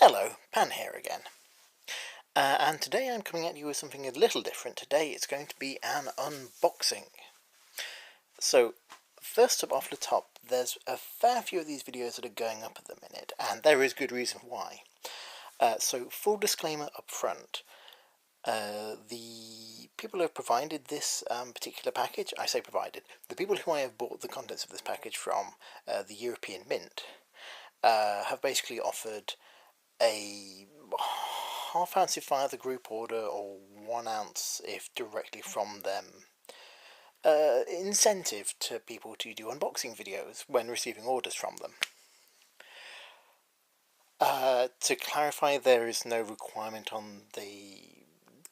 Hello, Pan here again. And today I'm coming at you with something a little different. Today it's going to be an unboxing. So, first up off the top, there's a fair few of these videos that are going up at the minute, and there is good reason why. So, full disclaimer up front. The people who have provided this particular package, I say provided, the people who I have bought the contents of this package from, the European Mint, have basically offered a half-ounce if via the group order, or 1 ounce if directly from them, incentive to people to do unboxing videos when receiving orders from them. To clarify, there is no requirement on the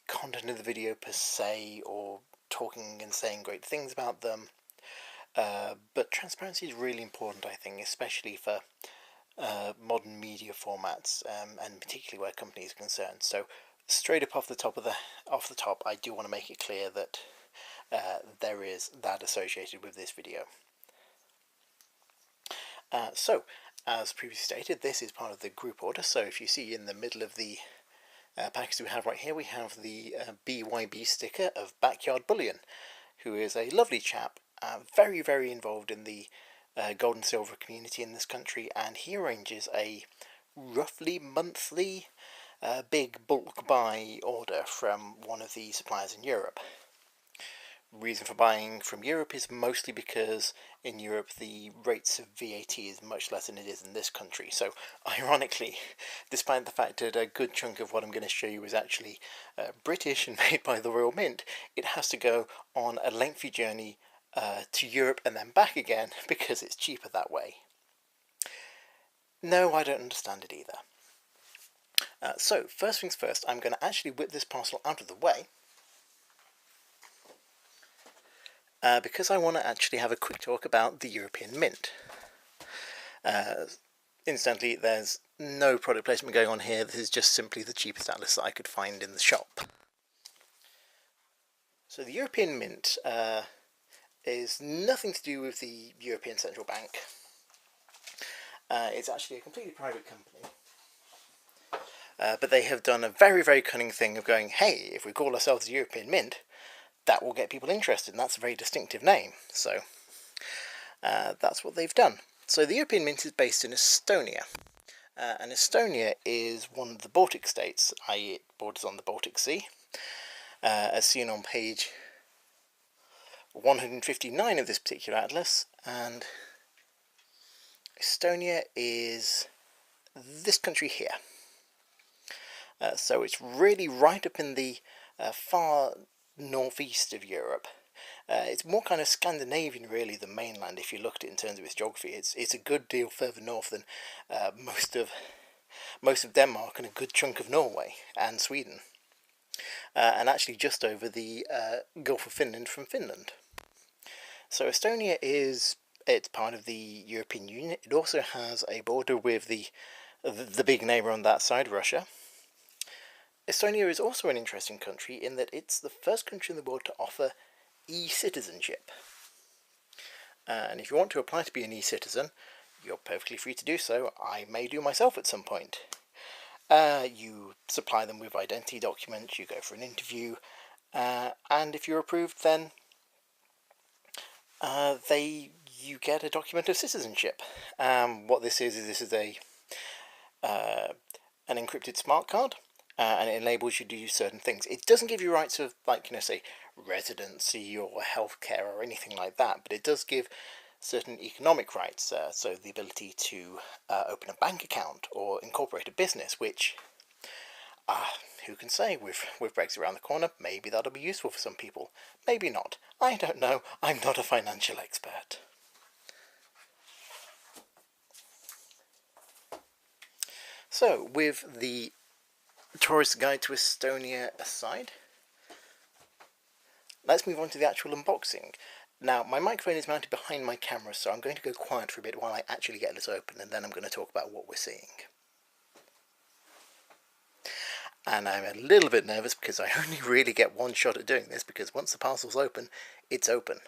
content of the video per se, or talking and saying great things about them, but transparency is really important, I think, especially for modern media formats, and particularly where companies are concerned. So, straight up off the top, I do want to make it clear that there is that associated with this video. So, as previously stated, this is part of the group order. So, if you see in the middle of the package we have right here, we have the BYB sticker of Backyard Bullion, who is a lovely chap, very, very involved in the gold and silver community in this country, and he arranges a roughly monthly big bulk buy order from one of the suppliers in Europe. Reason for buying from Europe is mostly because in Europe the rates of VAT is much less than it is in this country. So ironically, despite the fact that a good chunk of what I'm going to show you is actually British and made by the Royal Mint, it has to go on a lengthy journey to Europe and then back again because it's cheaper that way. No, I don't understand it either. So, first things first, I'm going to actually whip this parcel out of the way, because I want to actually have a quick talk about the European Mint. Incidentally, there's no product placement going on here. This is just simply the cheapest atlas that I could find in the shop. So the European Mint is nothing to do with the European Central Bank. It's actually a completely private company. But they have done a very, very cunning thing of going, hey, if we call ourselves the European Mint, that will get people interested, and that's a very distinctive name. So that's what they've done. So the European Mint is based in Estonia. And Estonia is one of the Baltic states, i.e. it borders on the Baltic Sea. As seen on page 159 of this particular atlas, and Estonia is this country here. So it's really right up in the far northeast of Europe. It's more kind of Scandinavian really than mainland if you look at it in terms of its geography. It's a good deal further north than most of Denmark and a good chunk of Norway and Sweden. And actually just over the Gulf of Finland from Finland. So Estonia it's part of the European Union. It also has a border with the big neighbour on that side, Russia. Estonia is also an interesting country in that it's the first country in the world to offer e-citizenship. And if you want to apply to be an e-citizen, you're perfectly free to do so. I may do myself at some point. You supply them with identity documents, you go for an interview, and if you're approved, then you get a document of citizenship. What this is an encrypted smart card, and it enables you to do certain things. It doesn't give you rights of, like, say, residency or healthcare or anything like that, but it does give certain economic rights, so the ability to open a bank account or incorporate a business, which, who can say, with Brexit around the corner, maybe that'll be useful for some people, maybe not. I don't know, I'm not a financial expert. So, with the tourist guide to Estonia aside, let's move on to the actual unboxing. Now, my microphone is mounted behind my camera, so I'm going to go quiet for a bit while I actually get this open, and then I'm going to talk about what we're seeing. And I'm a little bit nervous because I only really get one shot at doing this, because once the parcel's open, it's open.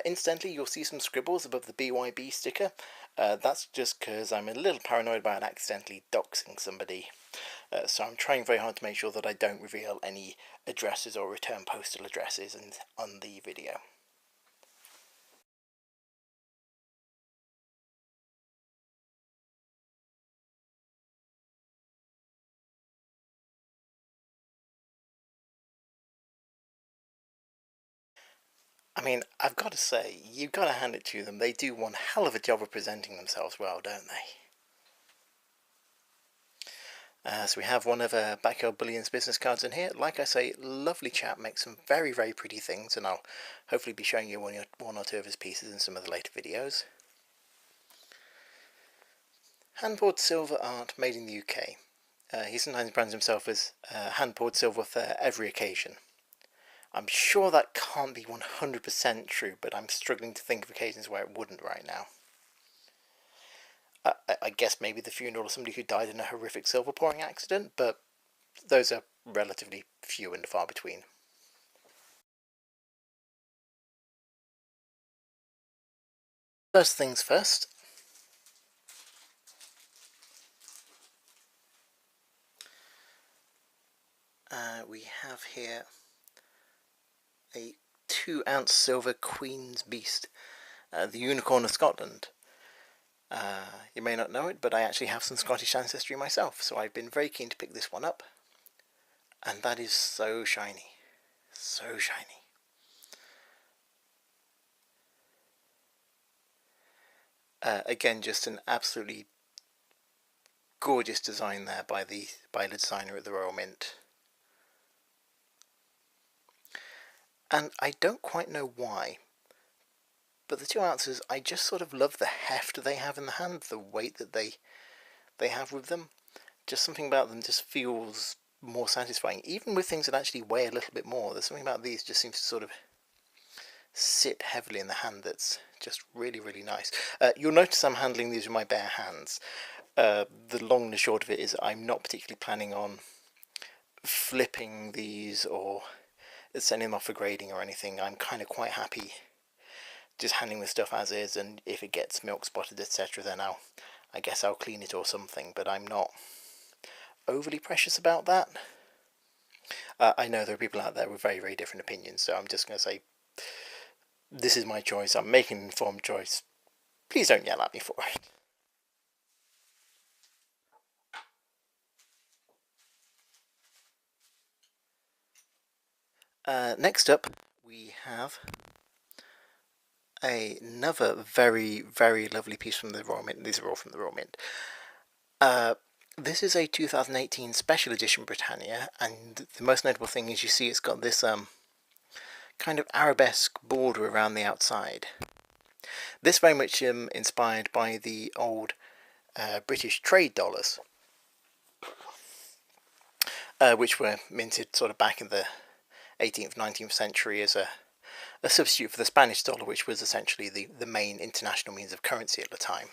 Incidentally, you'll see some scribbles above the BYB sticker. That's just because I'm a little paranoid about accidentally doxing somebody. So I'm trying very hard to make sure that I don't reveal any addresses or return postal addresses on the video. I mean, I've got to say, you've got to hand it to them. They do one hell of a job of presenting themselves well, don't they? So we have one of Backyard Brilliance business cards in here. Like I say, lovely chap, makes some very, very pretty things, and I'll hopefully be showing you one or two of his pieces in some of the later videos. Hand-poured silver art made in the UK. He sometimes brands himself as hand-poured silver for every occasion. I'm sure that can't be 100% true, but I'm struggling to think of occasions where it wouldn't right now. I guess maybe the funeral of somebody who died in a horrific silver pouring accident, but those are relatively few and far between. First things first. We have here a 2-ounce silver Queen's Beast, the Unicorn of Scotland. You may not know it, but I actually have some Scottish ancestry myself, so I've been very keen to pick this one up. And that is so shiny. So shiny. Again, just an absolutely gorgeous design there by the designer at the Royal Mint. And I don't quite know why, but the 2 ounces, I just sort of love the heft they have in the hand, the weight that they have with them. Just something about them just feels more satisfying, even with things that actually weigh a little bit more. There's something about these just seems to sort of sit heavily in the hand that's just really, really nice. You'll notice I'm handling these with my bare hands. The long and the short of it is I'm not particularly planning on flipping these or sending them off for grading or anything. I'm kind of quite happy just handling the stuff as is, and if it gets milk spotted, etc., then I guess I'll clean it or something, but I'm not overly precious about that. I know there are people out there with very, very different opinions, so I'm just going to say this is my choice. I'm making an informed choice. Please don't yell at me for it. Next up, we have another very, very lovely piece from the Royal Mint. These are all from the Royal Mint. This is a 2018 special edition Britannia, and the most notable thing is you see it's got this kind of arabesque border around the outside. This very much inspired by the old British trade dollars, which were minted sort of back in the 18th, 19th century as a substitute for the Spanish dollar, which was essentially the main international means of currency at the time.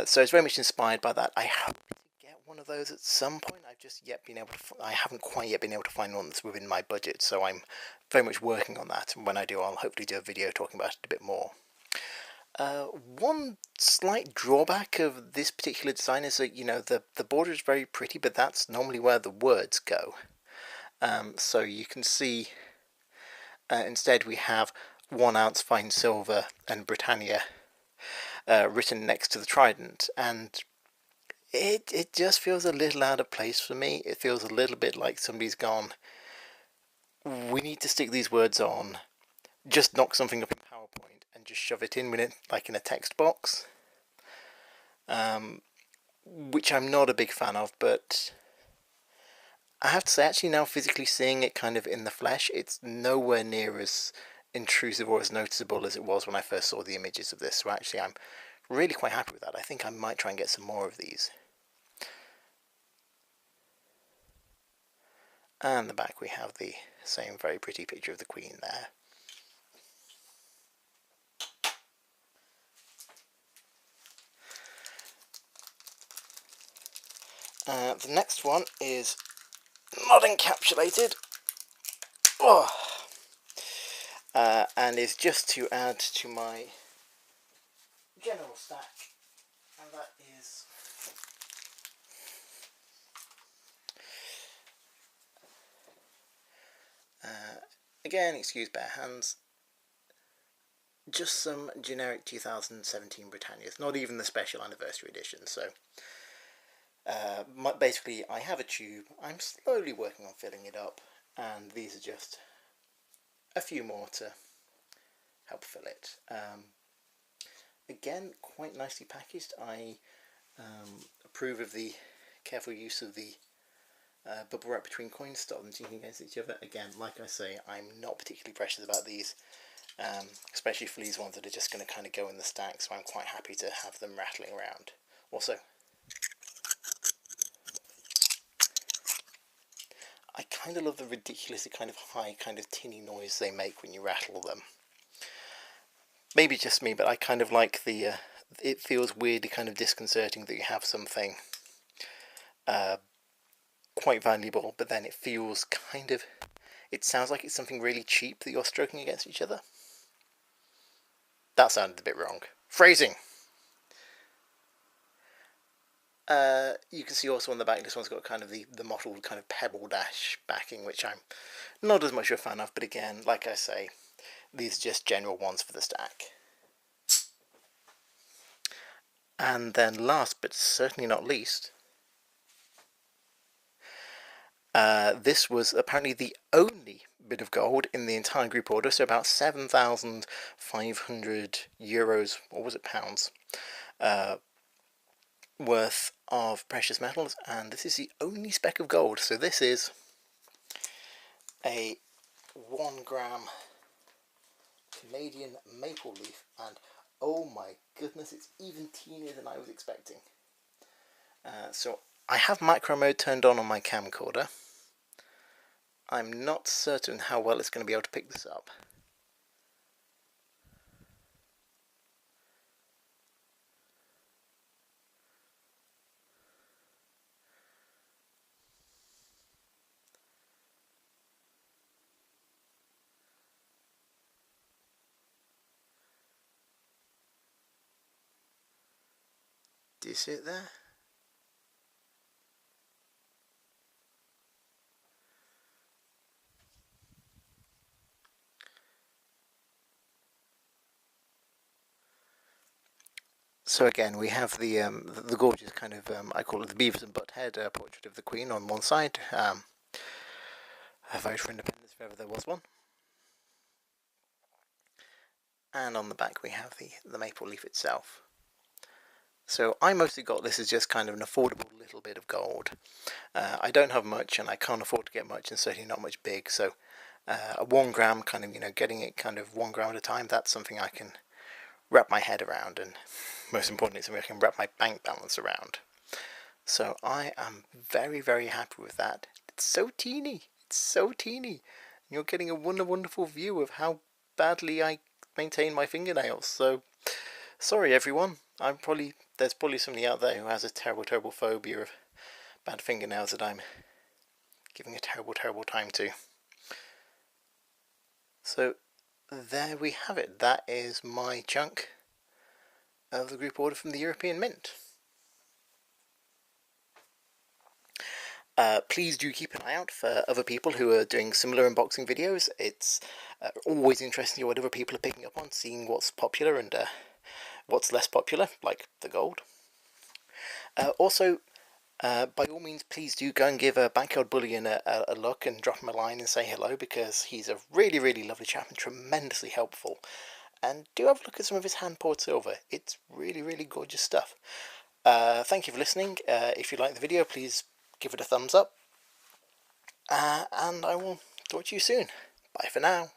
So it's very much inspired by that. I hope to get one of those at some point. I haven't quite yet been able to find one that's within my budget, so I'm very much working on that. And when I do, I'll hopefully do a video talking about it a bit more. One slight drawback of this particular design is that, the border is very pretty, but that's normally where the words go. So you can see instead we have 1 ounce fine silver and Britannia written next to the trident, and it just feels a little out of place for me. It feels a little bit like somebody's gone, we need to stick these words on, just knock something up in PowerPoint and just shove it in with it, like in a text box, which I'm not a big fan of, but I have to say, actually now physically seeing it kind of in the flesh, it's nowhere near as intrusive or as noticeable as it was when I first saw the images of this, so actually I'm really quite happy with that. I think I might try and get some more of these. And the back we have the same very pretty picture of the Queen there. The next one is not encapsulated, and is just to add to my general stack, and that is again, excuse bare hands, just some generic 2017 Britannias, not even the special anniversary edition. So basically I have a tube, I'm slowly working on filling it up, and these are just a few more to help fill it. Again, quite nicely packaged. I approve of the careful use of the bubble wrap between coins, stop them tinking against each other. Again, like I say, I'm not particularly precious about these, especially for these ones that are just going to kind of go in the stack, so I'm quite happy to have them rattling around. Also, I kind of love the ridiculously kind of high kind of tinny noise they make when you rattle them. Maybe just me, but I kind of like the, it feels weirdly kind of disconcerting that you have something quite valuable, but then it feels kind of, it sounds like it's something really cheap that you're stroking against each other. That sounded a bit wrong. Phrasing! You can see also on the back, this one's got kind of the mottled kind of pebble dash backing, which I'm not as much a fan of, but again, like I say, these are just general ones for the stack. And then last, but certainly not least, this was apparently the only bit of gold in the entire group order, so about 7,500 euros, or was it pounds, worth of precious metals, and this is the only speck of gold. So this is a 1 gram Canadian maple leaf, and oh my goodness, it's even teenier than I was expecting. So I have macro mode turned on my camcorder. I'm not certain how well it's going to be able to pick this up. Do you see it there? So again, we have the gorgeous kind of, I call it the Beavis and Butthead portrait of the Queen on one side. A vote for independence if ever there was one. And on the back we have the maple leaf itself. So I mostly got this as just kind of an affordable little bit of gold. I don't have much, and I can't afford to get much, and certainly not much big, so a 1 gram kind of, getting it kind of 1 gram at a time, that's something I can wrap my head around, and most importantly, something I can wrap my bank balance around. So I am very, very happy with that. It's so teeny, it's so teeny. You're getting a wonderful view of how badly I maintain my fingernails, so sorry everyone. There's probably somebody out there who has a terrible phobia of bad fingernails that I'm giving a terrible time to. So there we have it. That is my chunk of the group order from the European Mint. Please do keep an eye out for other people who are doing similar unboxing videos. It's always interesting what other people are picking up on, seeing what's popular and what's less popular, like the gold. Also, by all means, please do go and give Backyard Bullion a look and drop him a line and say hello, because he's a really lovely chap and tremendously helpful. And do have a look at some of his hand-poured silver. It's really gorgeous stuff. Thank you for listening. If you like the video, please give it a thumbs up. And I will talk to you soon. Bye for now.